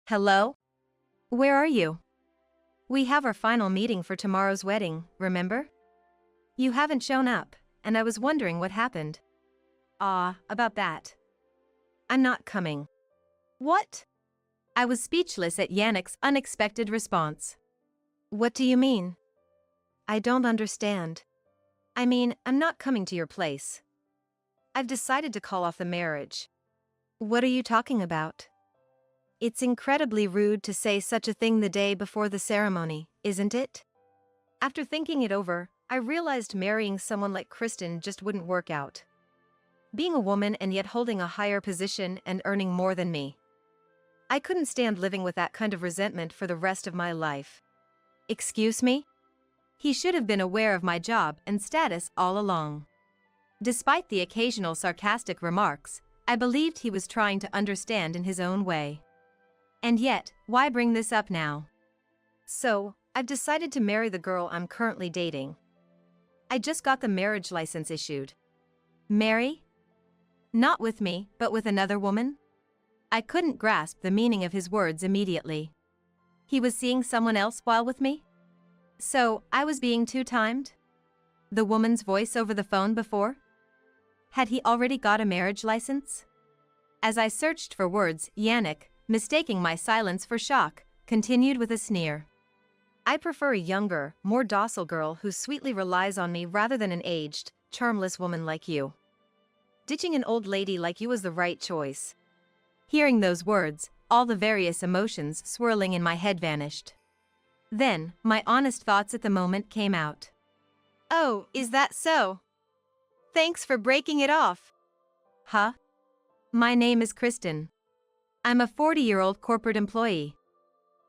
Hello? Where are you? We have our final meeting for tomorrow's wedding, remember? You haven't shown up, and I was wondering what happened. About that. I'm not coming. What? I was speechless at Yannick's unexpected response. What do you mean? I don't understand. I mean, I'm not coming to your place. I've decided to call off the marriage. What are you talking about? It's incredibly rude to say such a thing the day before the ceremony, isn't it? After thinking it over, I realized marrying someone like Kristen just wouldn't work out. Being a woman and yet holding a higher position and earning more than me. I couldn't stand living with that kind of resentment for the rest of my life. Excuse me? He should have been aware of my job and status all along. Despite the occasional sarcastic remarks, I believed he was trying to understand in his own way. And yet, why bring this up now? So, I've decided to marry the girl I'm currently dating. I just got the marriage license issued. Marry? Not with me, but with another woman? I couldn't grasp the meaning of his words immediately. He was seeing someone else while with me? So, I was being two-timed? The woman's voice over the phone before? Had he already got a marriage license? As I searched for words, Yannick, mistaking my silence for shock, continued with a sneer. I prefer a younger, more docile girl who sweetly relies on me rather than an aged, charmless woman like you. Ditching an old lady like you was the right choice. Hearing those words, all the various emotions swirling in my head vanished. Then, my honest thoughts at the moment came out. Oh, is that so? Thanks for breaking it off. Huh? My name is Kristen. I'm a 40-year-old corporate employee.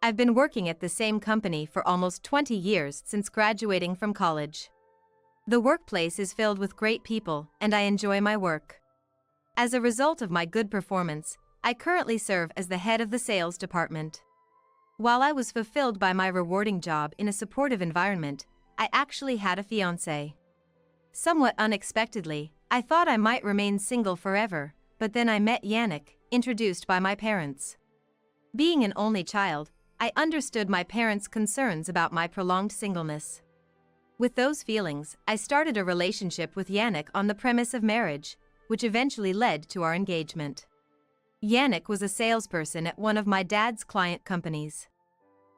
I've been working at the same company for almost 20 years since graduating from college. The workplace is filled with great people, and I enjoy my work. As a result of my good performance, I currently serve as the head of the sales department. While I was fulfilled by my rewarding job in a supportive environment, I actually had a fiancé. Somewhat unexpectedly, I thought I might remain single forever, but then I met Yannick, introduced by my parents. Being an only child, I understood my parents' concerns about my prolonged singleness. With those feelings, I started a relationship with Yannick on the premise of marriage, which eventually led to our engagement. Yannick was a salesperson at one of my dad's client companies.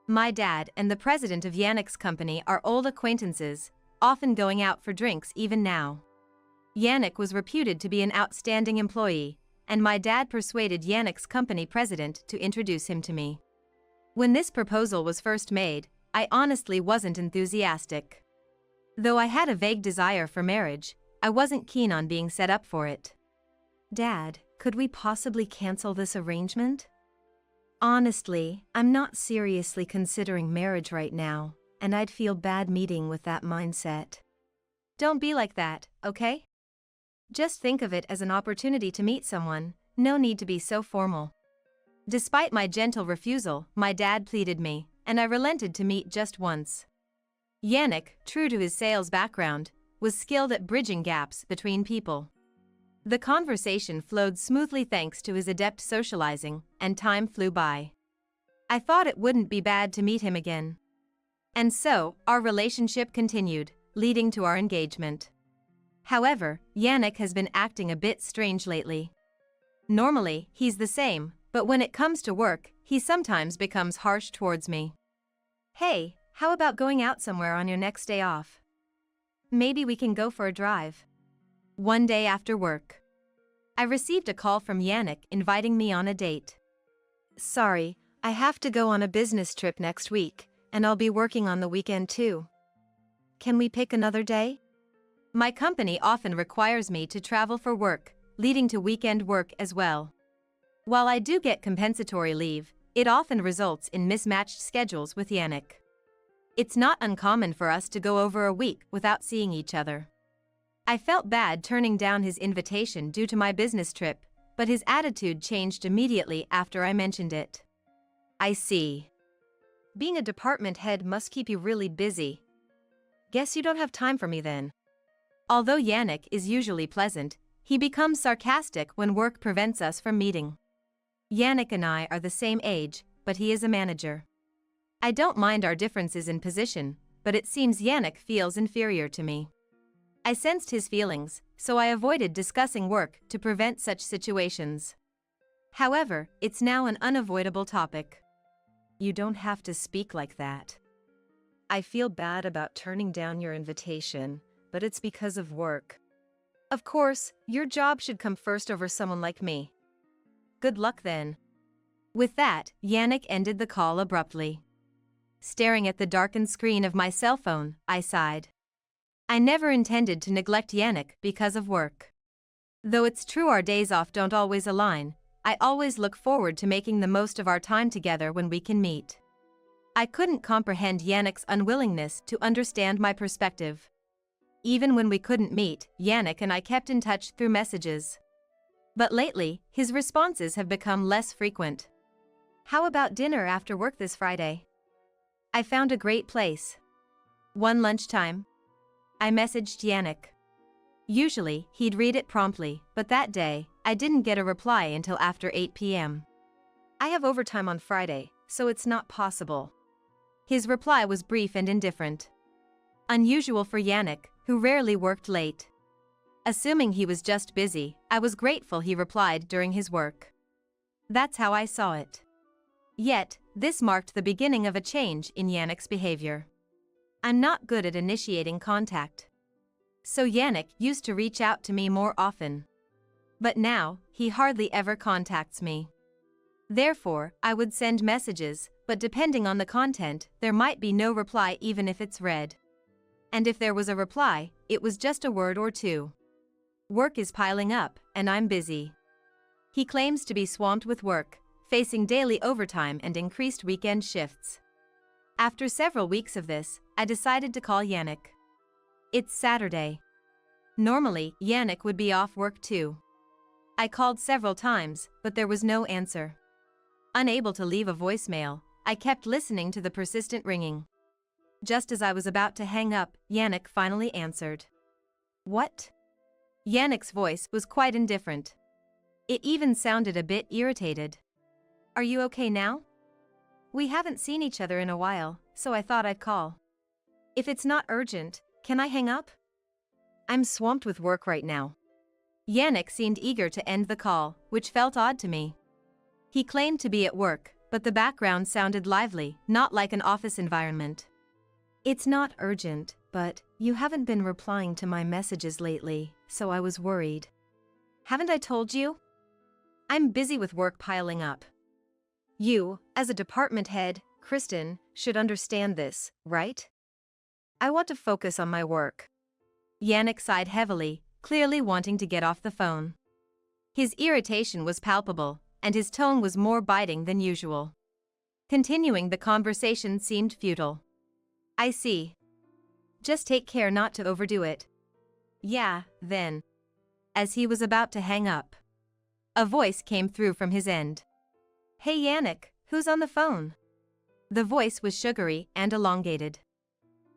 My dad and the president of Yannick's company are old acquaintances, often going out for drinks even now. Yannick was reputed to be an outstanding employee, and my dad persuaded Yannick's company president to introduce him to me. When this proposal was first made, I honestly wasn't enthusiastic. Though I had a vague desire for marriage, I wasn't keen on being set up for it. Dad, could we possibly cancel this arrangement? Honestly, I'm not seriously considering marriage right now, and I'd feel bad meeting with that mindset. Don't be like that, okay? Just think of it as an opportunity to meet someone, no need to be so formal. Despite my gentle refusal, my dad pleaded me, and I relented to meet just once. Yannick, true to his sales background, was skilled at bridging gaps between people. The conversation flowed smoothly thanks to his adept socializing, and time flew by. I thought it wouldn't be bad to meet him again. And so, our relationship continued, leading to our engagement. However, Yannick has been acting a bit strange lately. Normally, he's the same, but when it comes to work, he sometimes becomes harsh towards me. Hey, how about going out somewhere on your next day off? Maybe we can go for a drive. One day after work, I received a call from Yannick inviting me on a date. Sorry, I have to go on a business trip next week, and I'll be working on the weekend too. Can we pick another day? My company often requires me to travel for work, leading to weekend work as well. While I do get compensatory leave, it often results in mismatched schedules with Yannick. It's not uncommon for us to go over a week without seeing each other. I felt bad turning down his invitation due to my business trip, but his attitude changed immediately after I mentioned it. I see. Being a department head must keep you really busy. Guess you don't have time for me then. Although Yannick is usually pleasant, he becomes sarcastic when work prevents us from meeting. Yannick and I are the same age, but he is a manager. I don't mind our differences in position, but it seems Yannick feels inferior to me. I sensed his feelings, so I avoided discussing work to prevent such situations. However, it's now an unavoidable topic. You don't have to speak like that. I feel bad about turning down your invitation, but it's because of work. Of course, your job should come first over someone like me. Good luck then. With that, Yannick ended the call abruptly. Staring at the darkened screen of my cell phone, I sighed. I never intended to neglect Yannick because of work. Though it's true our days off don't always align, I always look forward to making the most of our time together when we can meet. I couldn't comprehend Yannick's unwillingness to understand my perspective. Even when we couldn't meet, Yannick and I kept in touch through messages. But lately, his responses have become less frequent. How about dinner after work this Friday? I found a great place. One lunchtime. I messaged Yannick. Usually, he'd read it promptly, but that day, I didn't get a reply until after 8 p.m. I have overtime on Friday, so it's not possible. His reply was brief and indifferent. Unusual for Yannick, who rarely worked late. Assuming he was just busy, I was grateful he replied during his work. That's how I saw it. Yet, this marked the beginning of a change in Yannick's behavior. I'm not good at initiating contact. So Yannick used to reach out to me more often. But now, he hardly ever contacts me. Therefore, I would send messages, but depending on the content, there might be no reply even if it's read. And if there was a reply, it was just a word or two. Work is piling up, and I'm busy. He claims to be swamped with work, facing daily overtime and increased weekend shifts. After several weeks of this, I decided to call Yannick. It's Saturday. Normally, Yannick would be off work too. I called several times, but there was no answer. Unable to leave a voicemail, I kept listening to the persistent ringing. Just as I was about to hang up, Yannick finally answered. What? Yannick's voice was quite indifferent. It even sounded a bit irritated. Are you okay now? We haven't seen each other in a while, so I thought I'd call. If it's not urgent, can I hang up? I'm swamped with work right now. Yannick seemed eager to end the call, which felt odd to me. He claimed to be at work, but the background sounded lively, not like an office environment. It's not urgent, but you haven't been replying to my messages lately, so I was worried. Haven't I told you? I'm busy with work piling up. You, as a department head, Kristen, should understand this, right? I want to focus on my work. Yannick sighed heavily, clearly wanting to get off the phone. His irritation was palpable, and his tone was more biting than usual. Continuing the conversation seemed futile. I see. Just take care not to overdo it. Yeah, then. As he was about to hang up, a voice came through from his end. Hey Yannick, who's on the phone? The voice was sugary and elongated.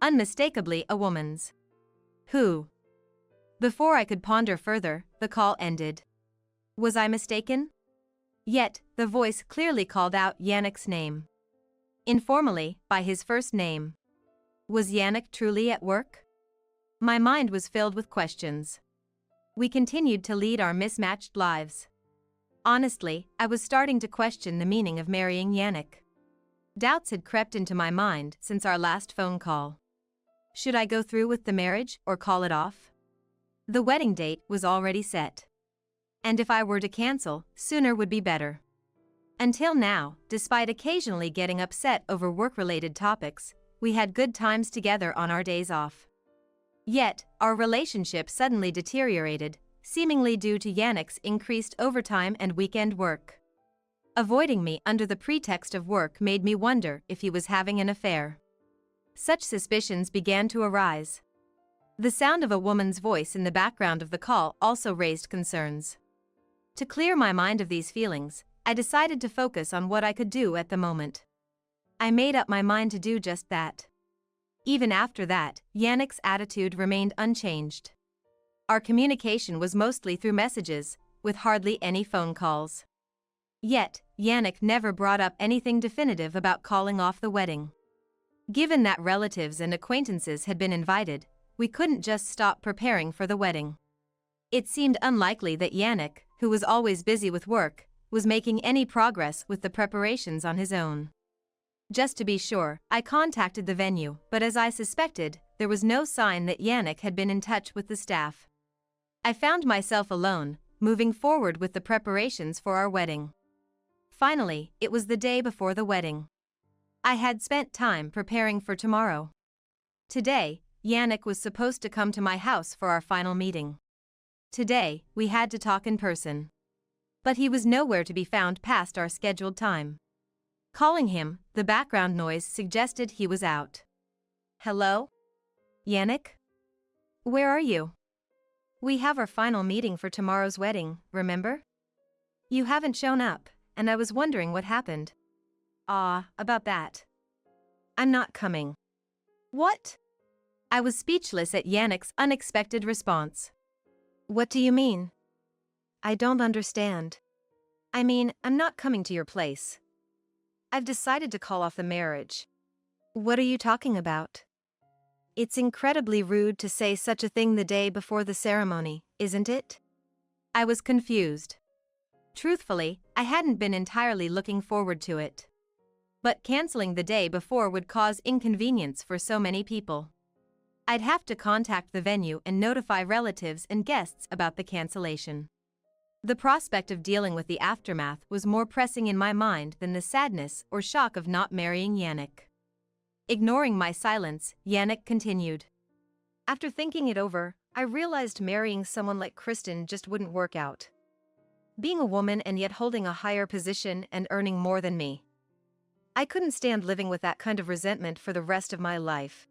Unmistakably a woman's. Who? Before I could ponder further, the call ended. Was I mistaken? Yet, the voice clearly called out Yannick's name. Informally, by his first name. Was Yannick truly at work? My mind was filled with questions. We continued to lead our mismatched lives. Honestly, I was starting to question the meaning of marrying Yannick. Doubts had crept into my mind since our last phone call. Should I go through with the marriage or call it off? The wedding date was already set. And if I were to cancel, sooner would be better. Until now, despite occasionally getting upset over work-related topics, we had good times together on our days off. Yet, our relationship suddenly deteriorated, seemingly due to Yannick's increased overtime and weekend work. Avoiding me under the pretext of work made me wonder if he was having an affair. Such suspicions began to arise. The sound of a woman's voice in the background of the call also raised concerns. To clear my mind of these feelings, I decided to focus on what I could do at the moment. I made up my mind to do just that. Even after that, Yannick's attitude remained unchanged. Our communication was mostly through messages, with hardly any phone calls. Yet, Yannick never brought up anything definitive about calling off the wedding. Given that relatives and acquaintances had been invited, we couldn't just stop preparing for the wedding. It seemed unlikely that Yannick, who was always busy with work, was making any progress with the preparations on his own. Just to be sure, I contacted the venue, but as I suspected, there was no sign that Yannick had been in touch with the staff. I found myself alone, moving forward with the preparations for our wedding. Finally, it was the day before the wedding. I had spent time preparing for tomorrow. Today, Yannick was supposed to come to my house for our final meeting. Today, we had to talk in person. But he was nowhere to be found past our scheduled time. Calling him, the background noise suggested he was out. Hello? Yannick? Where are you? We have our final meeting for tomorrow's wedding, remember? You haven't shown up, and I was wondering what happened. About that. I'm not coming. What? I was speechless at Yannick's unexpected response. What do you mean? I don't understand. I mean, I'm not coming to your place. I've decided to call off the marriage. What are you talking about? It's incredibly rude to say such a thing the day before the ceremony, isn't it? I was confused. Truthfully, I hadn't been entirely looking forward to it. But canceling the day before would cause inconvenience for so many people. I'd have to contact the venue and notify relatives and guests about the cancellation. The prospect of dealing with the aftermath was more pressing in my mind than the sadness or shock of not marrying Yannick. Ignoring my silence, Yannick continued. After thinking it over, I realized marrying someone like Kristen just wouldn't work out. Being a woman and yet holding a higher position and earning more than me. I couldn't stand living with that kind of resentment for the rest of my life.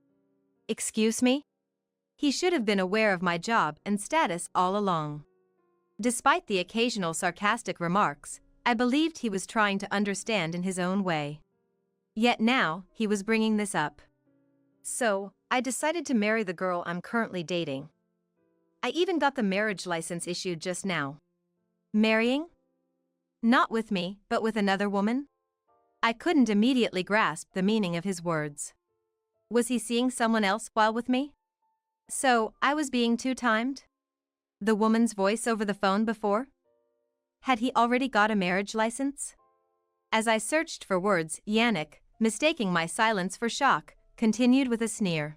Excuse me? He should have been aware of my job and status all along. Despite the occasional sarcastic remarks, I believed he was trying to understand in his own way. Yet now, he was bringing this up. So, I decided to marry the girl I'm currently dating. I even got the marriage license issued just now. Marrying? Not with me, but with another woman? I couldn't immediately grasp the meaning of his words. Was he seeing someone else while with me? So, I was being two-timed? The woman's voice over the phone before? Had he already got a marriage license? As I searched for words, Yannick, mistaking my silence for shock, continued with a sneer.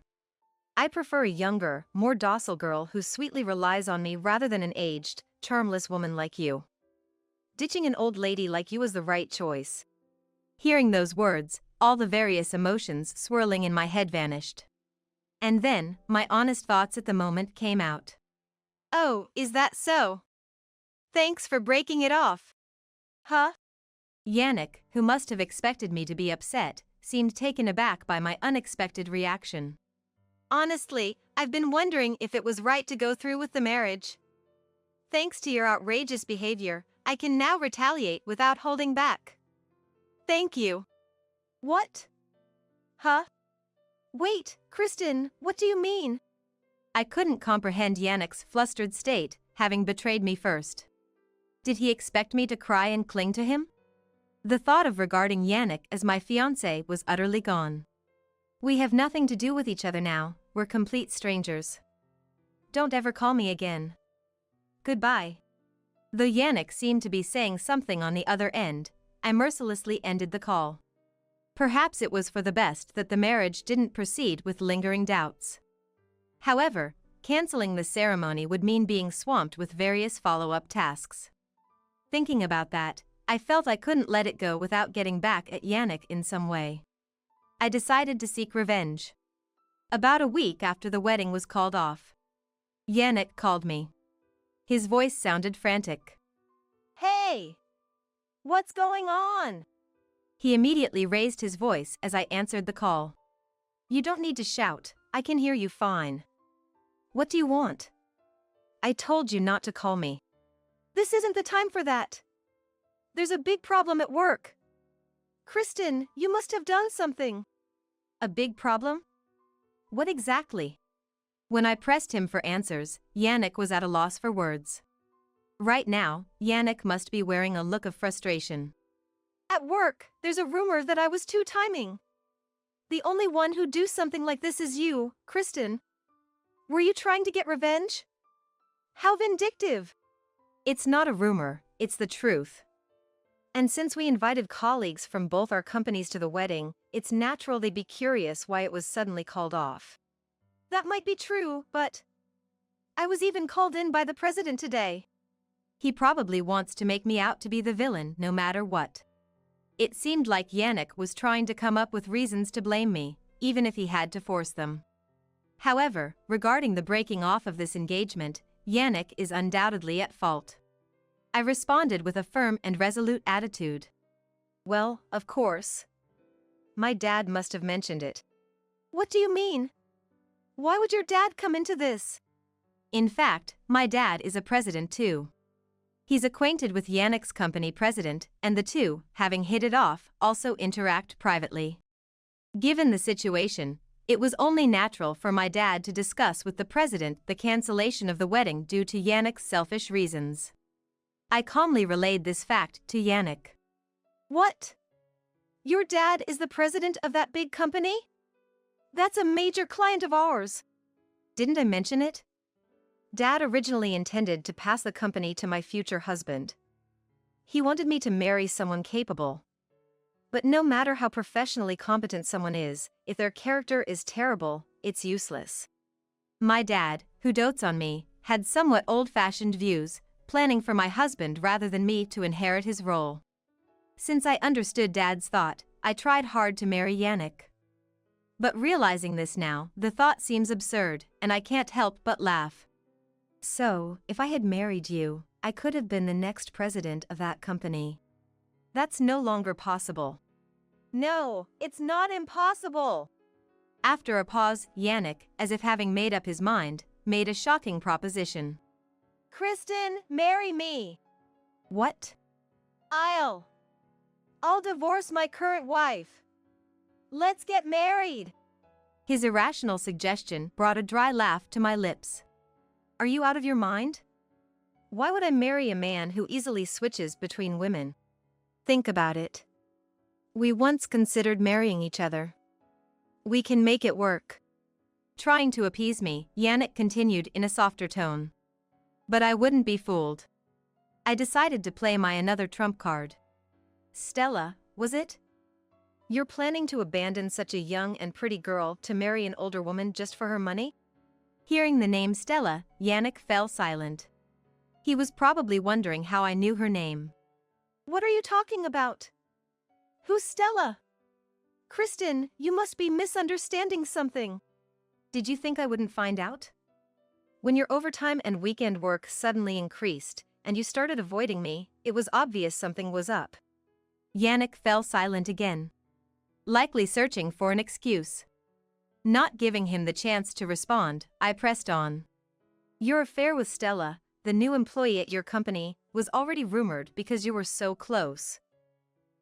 I prefer a younger, more docile girl who sweetly relies on me rather than an aged, charmless woman like you. Ditching an old lady like you was the right choice. Hearing those words, all the various emotions swirling in my head vanished. And then, my honest thoughts at the moment came out. Oh, is that so? Thanks for breaking it off. Huh? Yannick, who must have expected me to be upset, seemed taken aback by my unexpected reaction. Honestly, I've been wondering if it was right to go through with the marriage. Thanks to your outrageous behavior, I can now retaliate without holding back. Thank you. What? Huh? Wait, Kristen, what do you mean? I couldn't comprehend Yannick's flustered state, having betrayed me first. Did he expect me to cry and cling to him? The thought of regarding Yannick as my fiancé was utterly gone. We have nothing to do with each other now, we're complete strangers. Don't ever call me again. Goodbye. Though Yannick seemed to be saying something on the other end, I mercilessly ended the call. Perhaps it was for the best that the marriage didn't proceed with lingering doubts. However, canceling the ceremony would mean being swamped with various follow-up tasks. Thinking about that, I felt I couldn't let it go without getting back at Yannick in some way. I decided to seek revenge. About a week after the wedding was called off, Yannick called me. His voice sounded frantic. Hey! What's going on? He immediately raised his voice as I answered the call. You don't need to shout, I can hear you fine. What do you want? I told you not to call me. This isn't the time for that. There's a big problem at work. Kristen, you must have done something. A big problem? What exactly? When I pressed him for answers, Yannick was at a loss for words. Right now, Yannick must be wearing a look of frustration. At work, there's a rumor that I was two-timing. The only one who'd do something like this is you, Kristen. Were you trying to get revenge? How vindictive! It's not a rumor, it's the truth. And since we invited colleagues from both our companies to the wedding, it's natural they'd be curious why it was suddenly called off. That might be true, but I was even called in by the president today. He probably wants to make me out to be the villain no matter what. It seemed like Yannick was trying to come up with reasons to blame me, even if he had to force them. However, regarding the breaking off of this engagement, Yannick is undoubtedly at fault. I responded with a firm and resolute attitude. Well, of course. My dad must have mentioned it. What do you mean? Why would your dad come into this? In fact, my dad is a president too. He's acquainted with Yannick's company president, and the two, having hit it off, also interact privately. Given the situation, it was only natural for my dad to discuss with the president the cancellation of the wedding due to Yannick's selfish reasons. I calmly relayed this fact to Yannick. What? Your dad is the president of that big company? That's a major client of ours. Didn't I mention it? Dad originally intended to pass the company to my future husband. He wanted me to marry someone capable. But no matter how professionally competent someone is, if their character is terrible, it's useless. My dad, who dotes on me, had somewhat old-fashioned views, planning for my husband rather than me to inherit his role. Since I understood Dad's thought, I tried hard to marry Yannick. But realizing this now, the thought seems absurd, and I can't help but laugh. So, if I had married you, I could have been the next president of that company. That's no longer possible. No, it's not impossible. After a pause, Yannick, as if having made up his mind, made a shocking proposition. Kristen, marry me. What? I'll divorce my current wife. Let's get married. His irrational suggestion brought a dry laugh to my lips. Are you out of your mind? Why would I marry a man who easily switches between women? Think about it. We once considered marrying each other. We can make it work. Trying to appease me, Yannick continued in a softer tone. But I wouldn't be fooled. I decided to play my another trump card. Stella, was it? You're planning to abandon such a young and pretty girl to marry an older woman just for her money? Hearing the name Stella, Yannick fell silent. He was probably wondering how I knew her name. What are you talking about? Who's Stella? Kristen, you must be misunderstanding something. Did you think I wouldn't find out? When your overtime and weekend work suddenly increased, and you started avoiding me, it was obvious something was up. Yannick fell silent again, likely searching for an excuse. Not giving him the chance to respond, I pressed on. Your affair with Stella, the new employee at your company, was already rumored because you were so close.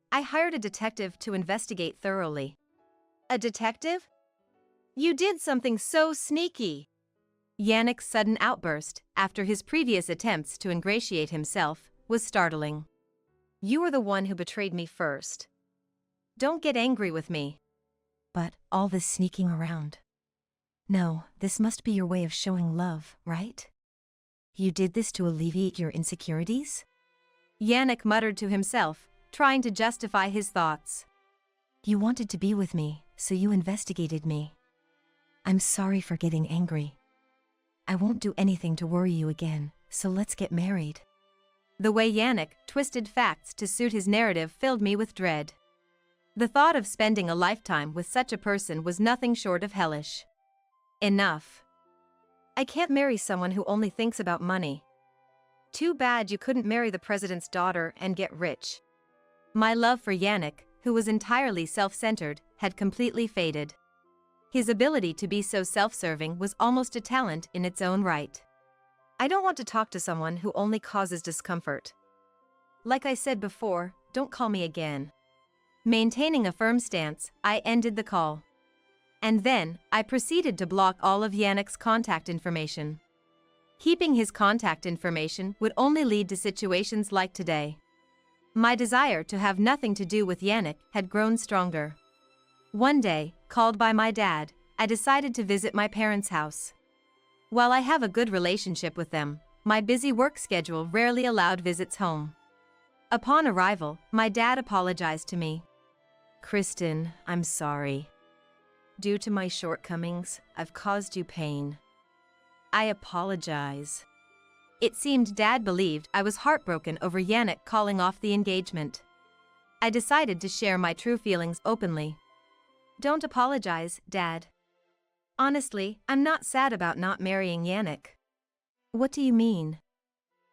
I hired a detective to investigate thoroughly. A detective? You did something so sneaky. Yannick's sudden outburst, after his previous attempts to ingratiate himself, was startling. You were the one who betrayed me first. Don't get angry with me. But all this sneaking around. No, this must be your way of showing love, right? You did this to alleviate your insecurities? Yannick muttered to himself, trying to justify his thoughts. You wanted to be with me, so you investigated me. I'm sorry for getting angry. I won't do anything to worry you again, so let's get married. The way Yannick twisted facts to suit his narrative filled me with dread. The thought of spending a lifetime with such a person was nothing short of hellish. Enough. I can't marry someone who only thinks about money. Too bad you couldn't marry the president's daughter and get rich. My love for Yannick, who was entirely self-centered, had completely faded. His ability to be so self-serving was almost a talent in its own right. I don't want to talk to someone who only causes discomfort. Like I said before, don't call me again. Maintaining a firm stance, I ended the call. And then, I proceeded to block all of Yannick's contact information. Keeping his contact information would only lead to situations like today. My desire to have nothing to do with Yannick had grown stronger. One day, called by my dad, I decided to visit my parents' house. While I have a good relationship with them, my busy work schedule rarely allowed visits home. Upon arrival, my dad apologized to me. "Kristen, I'm sorry. Due to my shortcomings, I've caused you pain. I apologize." It seemed Dad believed I was heartbroken over Yannick calling off the engagement. I decided to share my true feelings openly. "Don't apologize, Dad. Honestly, I'm not sad about not marrying Yannick." "What do you mean?"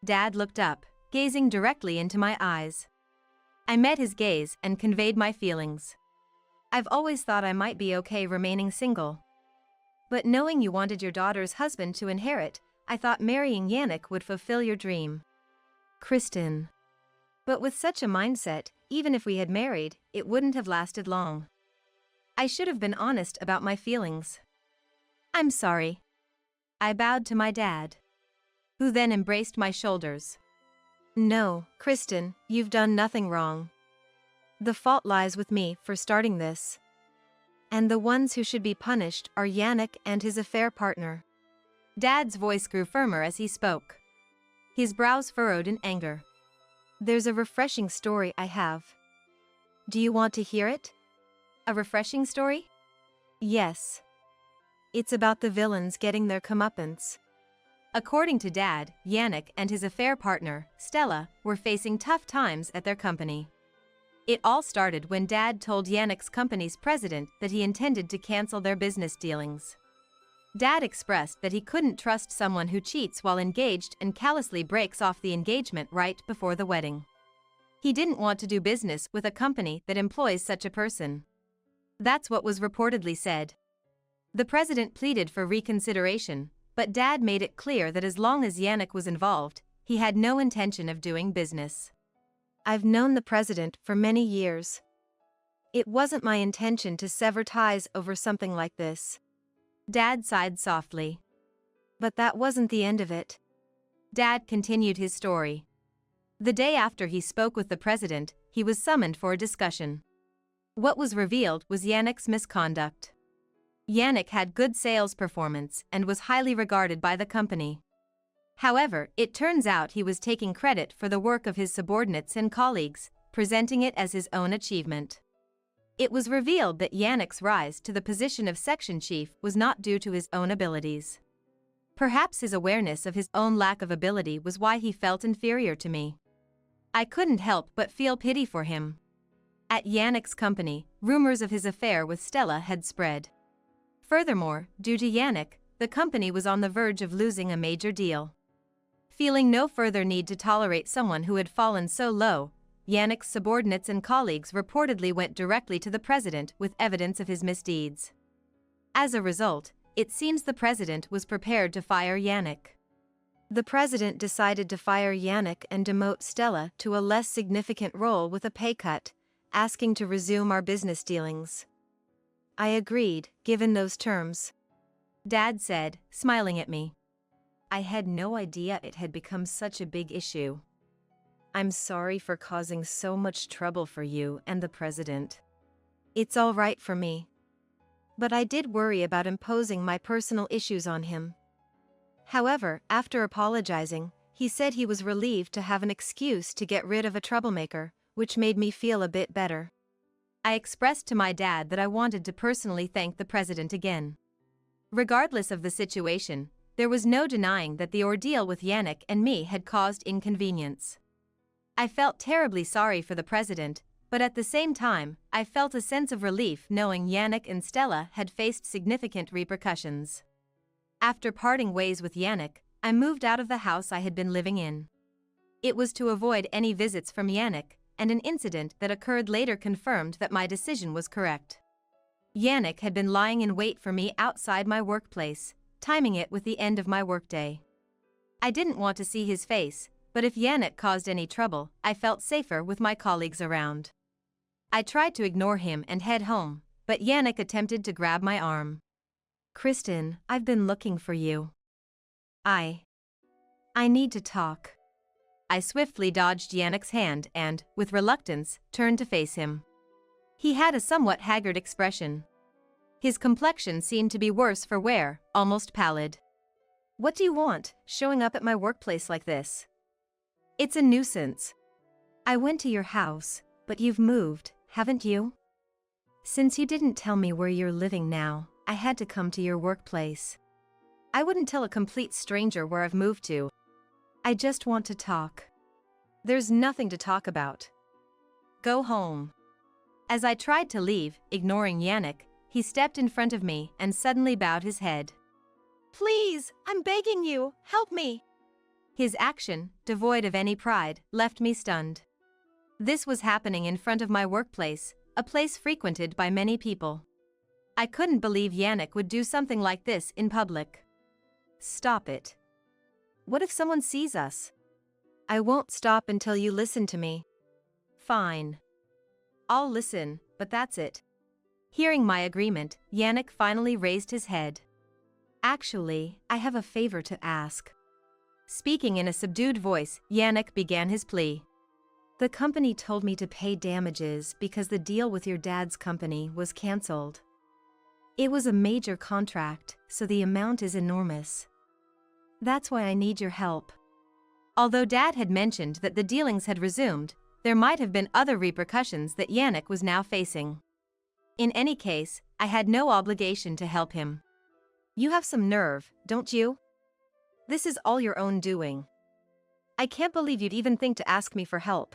Dad looked up, gazing directly into my eyes. I met his gaze and conveyed my feelings. "I've always thought I might be okay remaining single. But knowing you wanted your daughter's husband to inherit, I thought marrying Yannick would fulfill your dream." "Kristen." "But with such a mindset, even if we had married, it wouldn't have lasted long. I should have been honest about my feelings." "I'm sorry." I bowed to my dad, who then embraced my shoulders. "No, Kristen, you've done nothing wrong. The fault lies with me for starting this. And the ones who should be punished are Yannick and his affair partner." Dad's voice grew firmer as he spoke. His brows furrowed in anger. "There's a refreshing story I have. Do you want to hear it?" "A refreshing story?" "Yes. It's about the villains getting their comeuppance." According to Dad, Yannick and his affair partner, Stella, were facing tough times at their company. It all started when Dad told Yannick's company's president that he intended to cancel their business dealings. Dad expressed that he couldn't trust someone who cheats while engaged and callously breaks off the engagement right before the wedding. He didn't want to do business with a company that employs such a person. That's what was reportedly said. The president pleaded for reconsideration, but Dad made it clear that as long as Yannick was involved, he had no intention of doing business. "I've known the president for many years. It wasn't my intention to sever ties over something like this." Dad sighed softly. "But that wasn't the end of it." Dad continued his story. The day after he spoke with the president, he was summoned for a discussion. What was revealed was Yannick's misconduct. Yannick had good sales performance and was highly regarded by the company. However, it turns out he was taking credit for the work of his subordinates and colleagues, presenting it as his own achievement. It was revealed that Yannick's rise to the position of section chief was not due to his own abilities. Perhaps his awareness of his own lack of ability was why he felt inferior to me. I couldn't help but feel pity for him. At Yannick's company, rumors of his affair with Stella had spread. Furthermore, due to Yannick, the company was on the verge of losing a major deal. Feeling no further need to tolerate someone who had fallen so low, Yannick's subordinates and colleagues reportedly went directly to the president with evidence of his misdeeds. As a result, it seems the president was prepared to fire Yannick. The president decided to fire Yannick and demote Stella to a less significant role with a pay cut, asking to resume our business dealings. I agreed, given those terms. Dad said, smiling at me. I had no idea it had become such a big issue. I'm sorry for causing so much trouble for you and the president. It's all right for me. But I did worry about imposing my personal issues on him. However, after apologizing, he said he was relieved to have an excuse to get rid of a troublemaker, which made me feel a bit better. I expressed to my dad that I wanted to personally thank the president again. Regardless of the situation, there was no denying that the ordeal with Yannick and me had caused inconvenience. I felt terribly sorry for the president, but at the same time, I felt a sense of relief knowing Yannick and Stella had faced significant repercussions. After parting ways with Yannick, I moved out of the house I had been living in. It was to avoid any visits from Yannick, and an incident that occurred later confirmed that my decision was correct. Yannick had been lying in wait for me outside my workplace, timing it with the end of my workday. I didn't want to see his face, but if Yannick caused any trouble, I felt safer with my colleagues around. I tried to ignore him and head home, but Yannick attempted to grab my arm. Kristen, I've been looking for you. I need to talk. I swiftly dodged Yannick's hand and, with reluctance, turned to face him. He had a somewhat haggard expression. His complexion seemed to be worse for wear, almost pallid. "What do you want, showing up at my workplace like this? It's a nuisance. I went to your house, but you've moved, haven't you? Since you didn't tell me where you're living now, I had to come to your workplace. I wouldn't tell a complete stranger where I've moved to. I just want to talk." "There's nothing to talk about. Go home." As I tried to leave, ignoring Yannick, he stepped in front of me and suddenly bowed his head. "Please, I'm begging you, help me." His action, devoid of any pride, left me stunned. This was happening in front of my workplace, a place frequented by many people. I couldn't believe Yannick would do something like this in public. "Stop it. What if someone sees us?" "I won't stop until you listen to me." "Fine. I'll listen, but that's it." Hearing my agreement, Yannick finally raised his head. "Actually, I have a favor to ask." Speaking in a subdued voice, Yannick began his plea. "The company told me to pay damages because the deal with your dad's company was cancelled. It was a major contract, so the amount is enormous. That's why I need your help." Although Dad had mentioned that the dealings had resumed, there might have been other repercussions that Yannick was now facing. In any case, I had no obligation to help him. "You have some nerve, don't you? This is all your own doing. I can't believe you'd even think to ask me for help."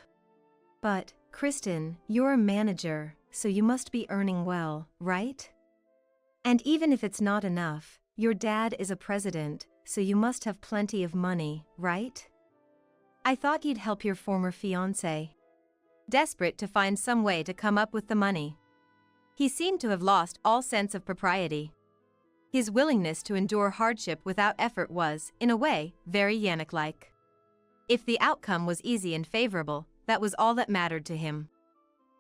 "But, Kristen, you're a manager, so you must be earning well, right? And even if it's not enough, your dad is a president, so you must have plenty of money, right? I thought you'd help your former fiancé." Desperate to find some way to come up with the money. He seemed to have lost all sense of propriety. His willingness to endure hardship without effort was, in a way, very Yannick-like. If the outcome was easy and favorable, that was all that mattered to him.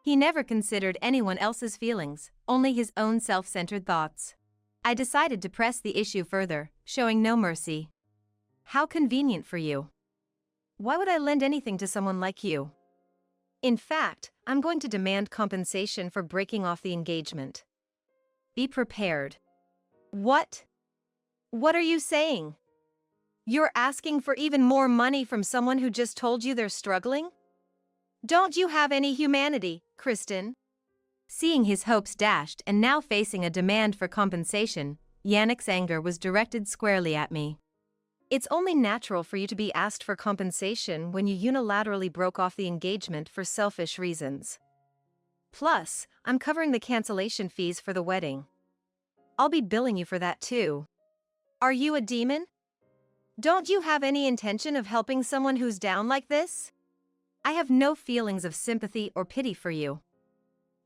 He never considered anyone else's feelings, only his own self-centered thoughts. I decided to press the issue further, showing no mercy. "How convenient for you. Why would I lend anything to someone like you? In fact, I'm going to demand compensation for breaking off the engagement. Be prepared." "What? What are you saying? You're asking for even more money from someone who just told you they're struggling? Don't you have any humanity, Kristen?" Seeing his hopes dashed and now facing a demand for compensation, Yannick's anger was directed squarely at me. "It's only natural for you to be asked for compensation when you unilaterally broke off the engagement for selfish reasons. Plus, I'm covering the cancellation fees for the wedding. I'll be billing you for that too. Are you a demon? Don't you have any intention of helping someone who's down like this? I have no feelings of sympathy or pity for you.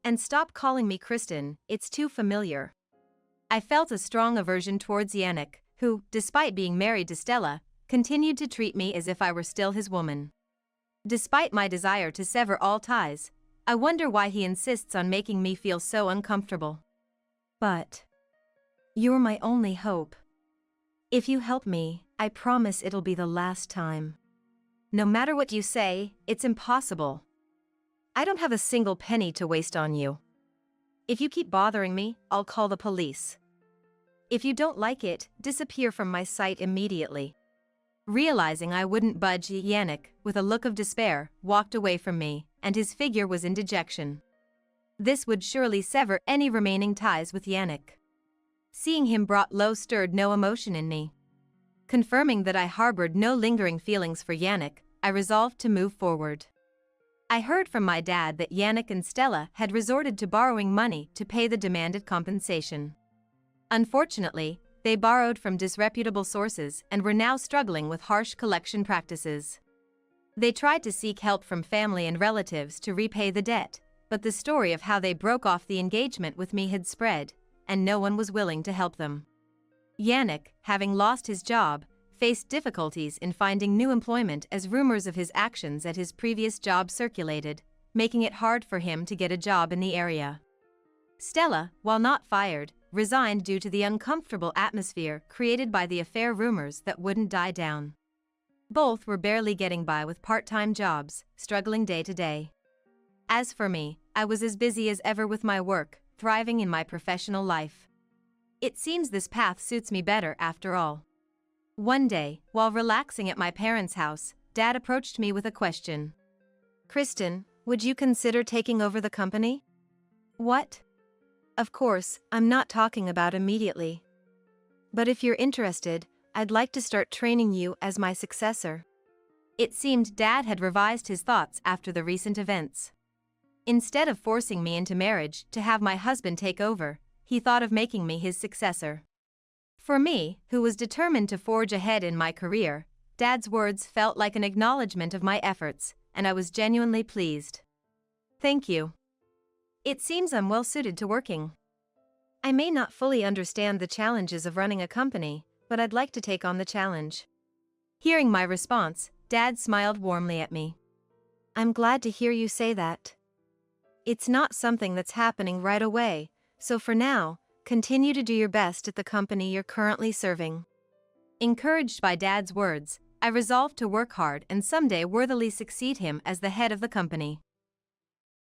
And stop calling me Kristen, it's too familiar." I felt a strong aversion towards Yannick, who, despite being married to Stella, continued to treat me as if I were still his woman. Despite my desire to sever all ties, I wonder why he insists on making me feel so uncomfortable. "But you're my only hope. If you help me, I promise it'll be the last time." "No matter what you say, it's impossible. I don't have a single penny to waste on you. If you keep bothering me, I'll call the police. If you don't like it, disappear from my sight immediately." Realizing I wouldn't budge, Yannick, with a look of despair, walked away from me, and his figure was in dejection. This would surely sever any remaining ties with Yannick. Seeing him brought low stirred no emotion in me. Confirming that I harbored no lingering feelings for Yannick, I resolved to move forward. I heard from my dad that Yannick and Stella had resorted to borrowing money to pay the demanded compensation. Unfortunately, they borrowed from disreputable sources and were now struggling with harsh collection practices. They tried to seek help from family and relatives to repay the debt, but the story of how they broke off the engagement with me had spread, and no one was willing to help them. Yannick, having lost his job, faced difficulties in finding new employment as rumors of his actions at his previous job circulated, making it hard for him to get a job in the area. Stella, while not fired, resigned due to the uncomfortable atmosphere created by the affair rumors that wouldn't die down. Both were barely getting by with part-time jobs, struggling day to day. As for me, I was as busy as ever with my work, thriving in my professional life. It seems this path suits me better after all. One day, while relaxing at my parents' house, Dad approached me with a question. "Kristen, would you consider taking over the company?" "What?" "Of course, I'm not talking about immediately. But if you're interested, I'd like to start training you as my successor." It seemed Dad had revised his thoughts after the recent events. Instead of forcing me into marriage to have my husband take over, he thought of making me his successor. For me, who was determined to forge ahead in my career, Dad's words felt like an acknowledgement of my efforts, and I was genuinely pleased. "Thank you. It seems I'm well suited to working. I may not fully understand the challenges of running a company, but I'd like to take on the challenge." Hearing my response, Dad smiled warmly at me. "I'm glad to hear you say that. It's not something that's happening right away, so for now, continue to do your best at the company you're currently serving." Encouraged by Dad's words, I resolved to work hard and someday worthily succeed him as the head of the company.